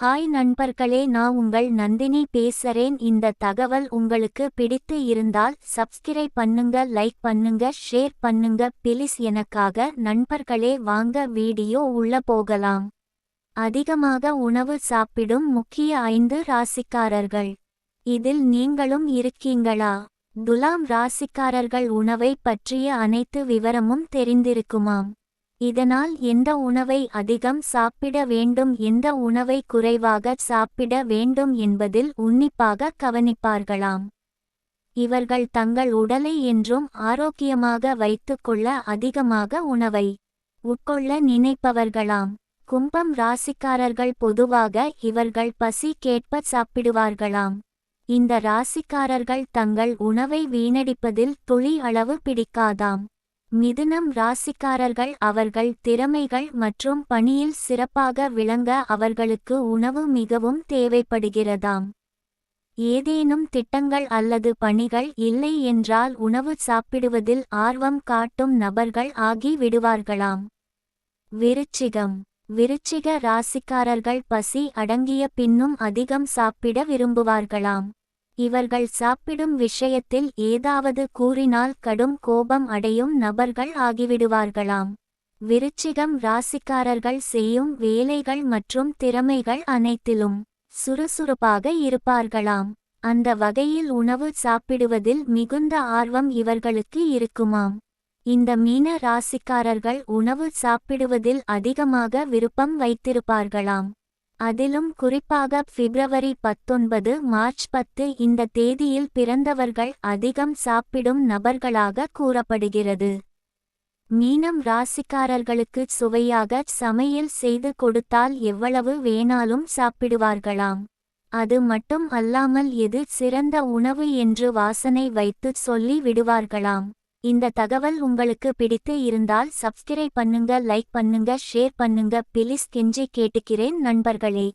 Hi நண்பர்களே, நான் உங்கள் நந்தினி பேசுறேன். இந்த தகவல் உங்களுக்கு பிடித்து இருந்தால் சப்ஸ்கிரைப் பண்ணுங்க, லைக் பண்ணுங்க, ஷேர் பண்ணுங்க பிளீஸ். எனக்காக நண்பர்களே, வாங்க வீடியோ உள்ள போகலாம். அதிகமாக உணவு சாப்பிடும் முக்கிய 5 ராசிக்காரர்கள். இதில் நீங்களும் இருக்கீங்களா? துலாம் ராசிக்காரர்கள் உணவை பற்றிய அனைத்து விவரமும் தெரிந்திருக்குமாம். இதனால் எந்த உணவை அதிகம் சாப்பிட வேண்டும், எந்த உணவை குறைவாக சாப்பிட வேண்டும் என்பதில் உன்னிப்பாக கவனிப்பார்களாம். இவர்கள் தங்கள் உடலை என்றும் ஆரோக்கியமாக வைத்துக்கொள்ள அதிகமாக உணவை உட்கொள்ள நினைப்பவர்களாம். கும்பம் ராசிக்காரர்கள் பொதுவாக இவர்கள் பசி கேட்ப சாப்பிடுவார்களாம். இந்த ராசிக்காரர்கள் தங்கள் உணவை வீணடிப்பதில் துளி அளவு பிடிக்காதாம். மிதுனம் ராசிக்காரர்கள் அவர்கள் திறமைகள் மற்றும் பணியில் சிறப்பாக விளங்க அவர்களுக்கு உணவு மிகவும் தேவைப்படுகிறதாம். ஏதேனும் திட்டங்கள் அல்லது பணிகள் இல்லை என்றால் உணவு சாப்பிடுவதில் ஆர்வம் காட்டும் நபர்கள் ஆகி விடுவார்களாம். விருச்சிக ராசிக்காரர்கள் பசி அடங்கிய பின்னும் அதிகம் சாப்பிட விரும்புவார்களாம். இவர்கள் சாப்பிடும் விஷயத்தில் ஏதாவது கூறினால் கடும் கோபம் அடையும் நபர்கள் ஆகிவிடுவார்களாம். விருச்சிகம் ராசிக்காரர்கள் செய்யும் வேலைகள் மற்றும் திறமைகள் அனைத்திலும் சுறுசுறுப்பாக இருப்பார்களாம். அந்த வகையில் உணவு சாப்பிடுவதில் மிகுந்த ஆர்வம் இவர்களுக்கு இருக்குமாம். இந்த மீன ராசிக்காரர்கள் உணவு சாப்பிடுவதில் அதிகமாக விருப்பம் வைத்திருப்பார்களாம். அதிலும் குறிப்பாக பிப்ரவரி 19, மார்ச் 10 இந்த தேதியில் பிறந்தவர்கள் அதிகம் சாப்பிடும் நபர்களாக கூறப்படுகிறது. மீனம் ராசிக்காரர்களுக்கு சுவையாக சமையல் செய்து கொடுத்தால் எவ்வளவு வேணாலும் சாப்பிடுவார்களாம். அது மட்டும் அல்லாமல் எது சிறந்த உணவு என்று வாசனை வைத்து சொல்லி விடுவார்களாம். இந்த தகவல் உங்களுக்கு பிடித்து இருந்தால் சப்ஸ்கிரைப் பண்ணுங்க, லைக் பண்ணுங்க, ஷேர் பண்ணுங்க பிளீஸ். கெஞ்சி கேட்டுக்கிறேன் நண்பர்களே.